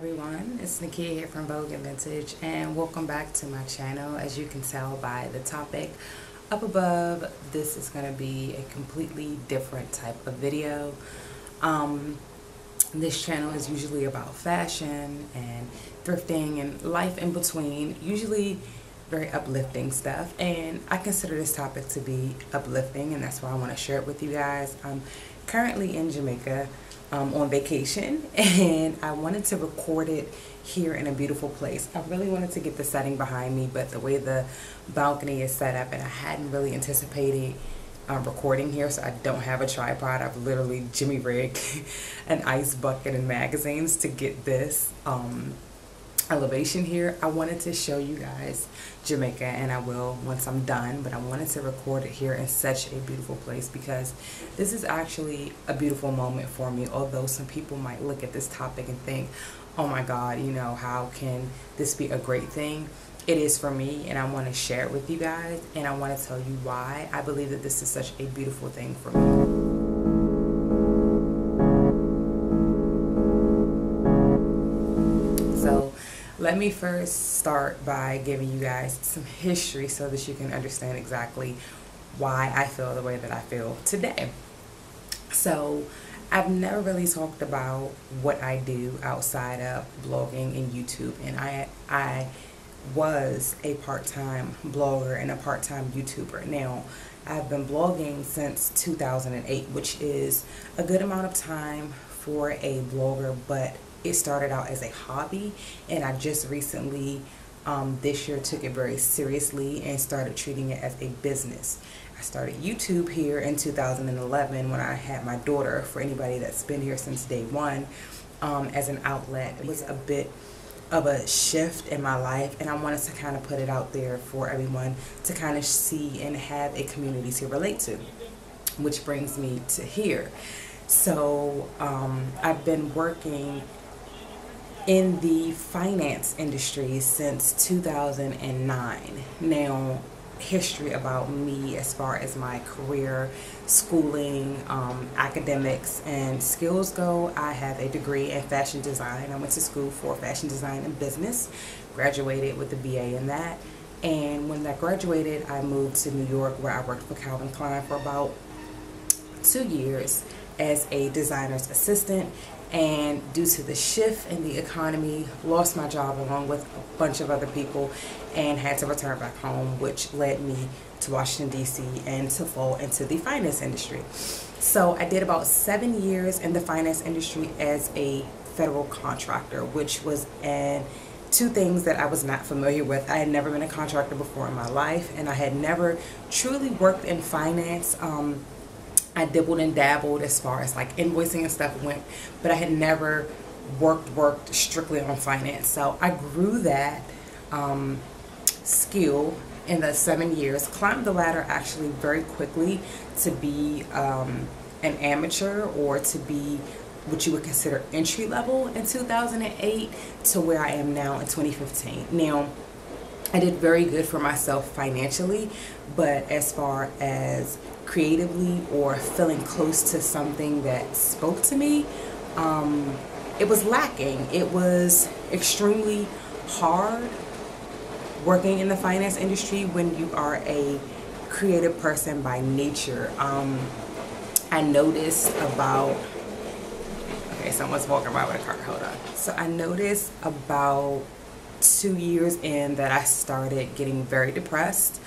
everyone, it's Nakia here from Vogueandvintage, and welcome back to my channel. As you can tell by the topic up above, this is going to be a completely different type of video. This channel is usually about fashion and thrifting and life in between, usually very uplifting stuff, and I consider this topic to be uplifting, and that's why I want to share it with you guys. I'm currently in Jamaica on vacation, and I wanted to record it here in a beautiful place. I really wanted to get the setting behind me, but the way the balcony is set up, and I hadn't really anticipated recording here, so I don't have a tripod. I've literally jimmy rigged an ice bucket and magazines to get this elevation here. I wanted to show you guys Jamaica, and I will once I'm done, but I wanted to record it here in such a beautiful place because this is actually a beautiful moment for me. Although some people might look at this topic and think, oh my god, you know, how can this be a great thing? It is for me, and I want to share it with you guys, and I want to tell you why I believe that this is such a beautiful thing for me. Let me first start by giving you guys some history so that you can understand exactly why I feel the way that I feel today. So I've never really talked about what I do outside of blogging and YouTube, and I was a part-time blogger and a part-time YouTuber. Now, I've been blogging since 2008, which is a good amount of time for a blogger, but it started out as a hobby, and I just recently this year took it very seriously and started treating it as a business. I started YouTube here in 2011 when I had my daughter. For anybody that's been here since day one, as an outlet. It was a bit of a shift in my life, and I wanted to kind of put it out there for everyone to kind of see and have a community to relate to, which brings me to here. So I've been working in the finance industry since 2009. Now, history about me as far as my career, schooling, academics, and skills go: I have a degree in fashion design. I went to school for fashion design and business, graduated with a BA in that, and when I graduated, I moved to New York, where I worked for Calvin Klein for about 2 years as a designer's assistant. And due to the shift in the economy, lost my job along with a bunch of other people and had to return back home, which led me to Washington, D.C. and to fall into the finance industry. So I did about 7 years in the finance industry as a federal contractor, which was two things that I was not familiar with. I had never been a contractor before in my life, and I had never truly worked in finance. I dibbled and dabbled as far as like invoicing and stuff went, but I had never worked strictly on finance. So I grew that skill in the 7 years, climbed the ladder actually very quickly to be an amateur, or to be what you would consider entry level in 2008 to where I am now in 2015. Now, I did very good for myself financially, but as far as creatively or feeling close to something that spoke to me, it was lacking. It was extremely hard working in the finance industry when you are a creative person by nature. I noticed about, okay, someone's walking by with a car, hold on. So I noticed about 2 years in that I started getting very depressed.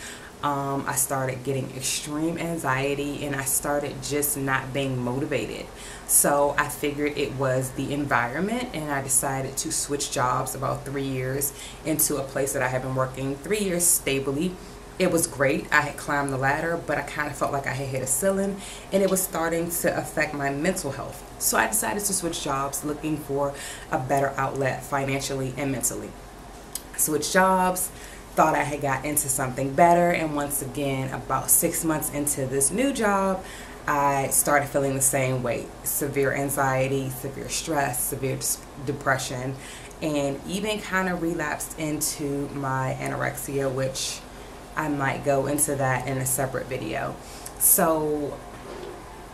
I started getting extreme anxiety, and I started just not being motivated. So I figured it was the environment, and I decided to switch jobs about 3 years into a place that I had been working 3 years stably. It was great. I had climbed the ladder, but I kind of felt like I had hit a ceiling, and it was starting to affect my mental health. So I decided to switch jobs, looking for a better outlet financially and mentally. Switched jobs, thought I had got into something better, and once again, about 6 months into this new job, I started feeling the same way. Severe anxiety, severe stress, severe depression, and even kind of relapsed into my anorexia, which I might go into that in a separate video. So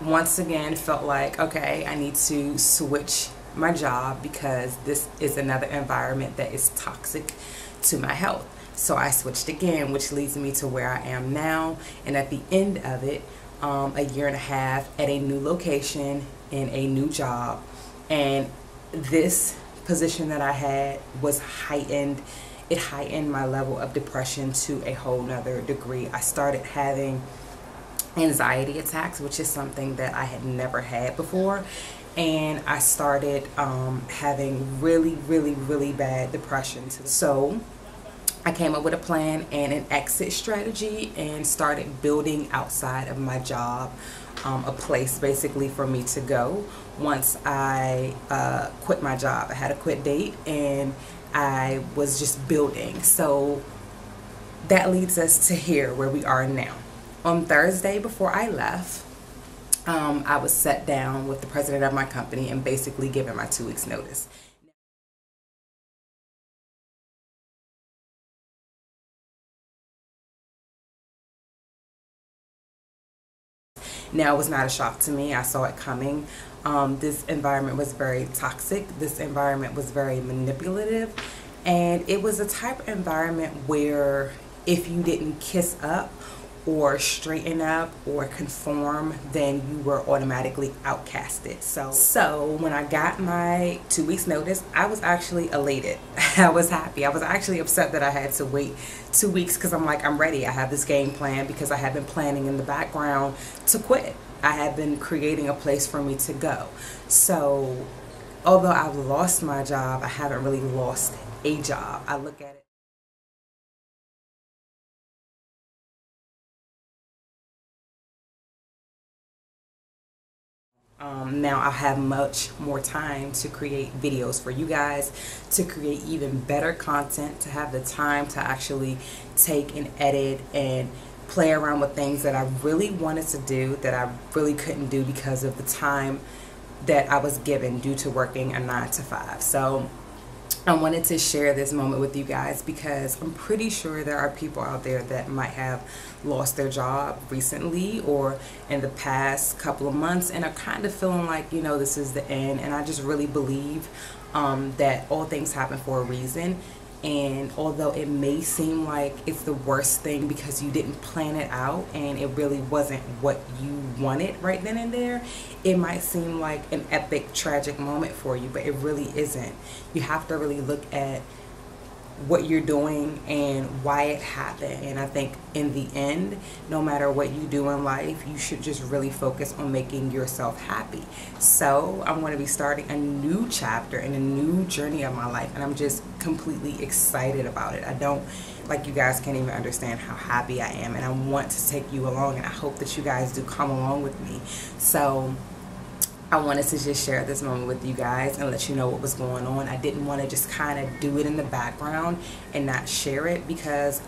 once again, felt like, okay, I need to switch my job because this is another environment that is toxic to my health. So I switched again, which leads me to where I am now, and at the end of it, a year and a half at a new location in a new job. And this position that I had was heightened. It heightened my level of depression to a whole nother degree. I started having anxiety attacks, which is something that I had never had before. And I started having really bad depression. So I came up with a plan and an exit strategy and started building outside of my job a place basically for me to go once I quit my job. I had a quit date and I was just building. So that leads us to here where we are now. On Thursday before I left, I was sat down with the president of my company and basically given my 2 weeks notice. Now, it was not a shock to me. I saw it coming. This environment was very toxic. This environment was very manipulative. And it was a type of environment where if you didn't kiss up or straighten up or conform, then you were automatically outcasted. So when I got my 2 weeks notice, I was actually elated. I was happy. I was actually upset that I had to wait 2 weeks because I'm like, I'm ready. I have this game plan because I have been planning in the background to quit. I have been creating a place for me to go. So although I've lost my job, I haven't really lost a job. I look at it. Now I have much more time to create videos for you guys, to create even better content, to have the time to actually take and edit and play around with things that I really wanted to do that I really couldn't do because of the time that I was given due to working a 9 to 5. So I wanted to share this moment with you guys because I'm pretty sure there are people out there that might have lost their job recently or in the past couple of months and are kind of feeling like, you know, this is the end. And I just really believe that all things happen for a reason. And although it may seem like it's the worst thing because you didn't plan it out and it really wasn't what you wanted right then and there, it might seem like an epic, tragic moment for you, but it really isn't. You have to really look at what you're doing and why it happened. And I think in the end, no matter what you do in life, you should just really focus on making yourself happy. So I'm going to be starting a new chapter and a new journey of my life, and I'm just completely excited about it. I don't, like, you guys can't even understand how happy I am, and I want to take you along, and I hope that you guys do come along with me. So I wanted to just share this moment with you guys and let you know what was going on. I didn't want to just kind of do it in the background and not share it because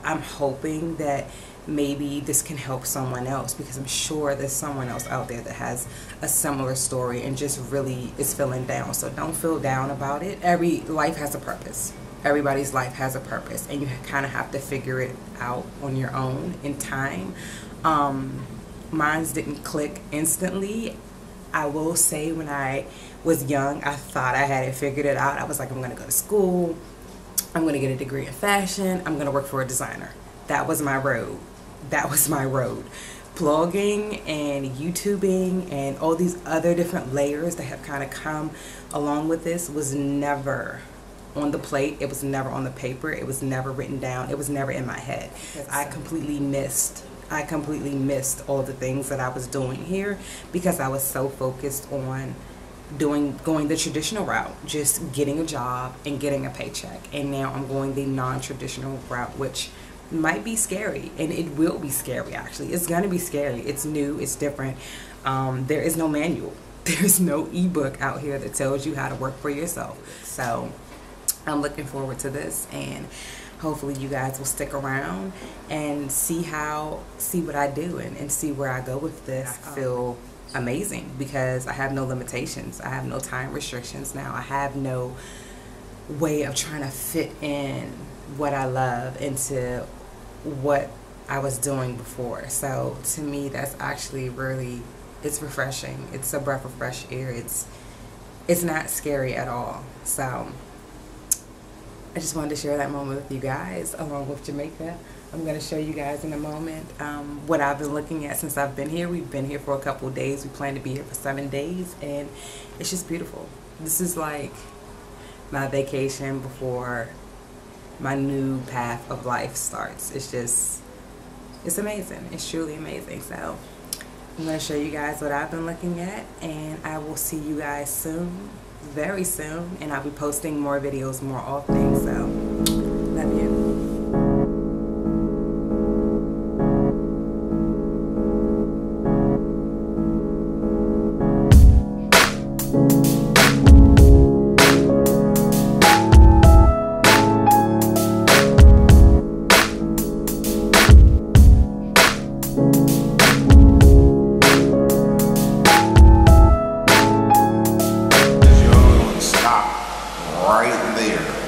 I'm hoping that maybe this can help someone else, because I'm sure there's someone else out there that has a similar story and just really is feeling down. So don't feel down about it. Every life has a purpose. Everybody's life has a purpose, and you kind of have to figure it out on your own in time. Mine's didn't click instantly. I will say when I was young, I thought I had it figured it out. I was like, I'm going to go to school. I'm going to get a degree in fashion. I'm going to work for a designer. That was my road. That was my road. Blogging and YouTubing and all these other different layers that have kind of come along with this was never on the plate. It was never on the paper. It was never written down. It was never in my head. I completely missed all the things that I was doing here because I was so focused on going the traditional route, just getting a job and getting a paycheck. And now I'm going the non-traditional route, which might be scary, and it will be scary. Actually, it's gonna be scary. It's new, it's different. There is no manual. There's no ebook out here that tells you how to work for yourself. So I'm looking forward to this, and hopefully you guys will stick around and see what I do and see where I go with this. I feel amazing because I have no limitations. I have no time restrictions now. I have no way of trying to fit in what I love into what I was doing before. So to me, that's actually really, it's refreshing. It's a breath of fresh air. it's not scary at all. So I just wanted to share that moment with you guys along with Jamaica. I'm going to show you guys in a moment what I've been looking at since I've been here. We've been here for a couple of days. We plan to be here for 7 days, and it's just beautiful. This is like my vacation before my new path of life starts. It's amazing. It's truly amazing. So I'm going to show you guys what I've been looking at, and I will see you guys soon, very soon, and I'll be posting more videos more often. So love you. Right there.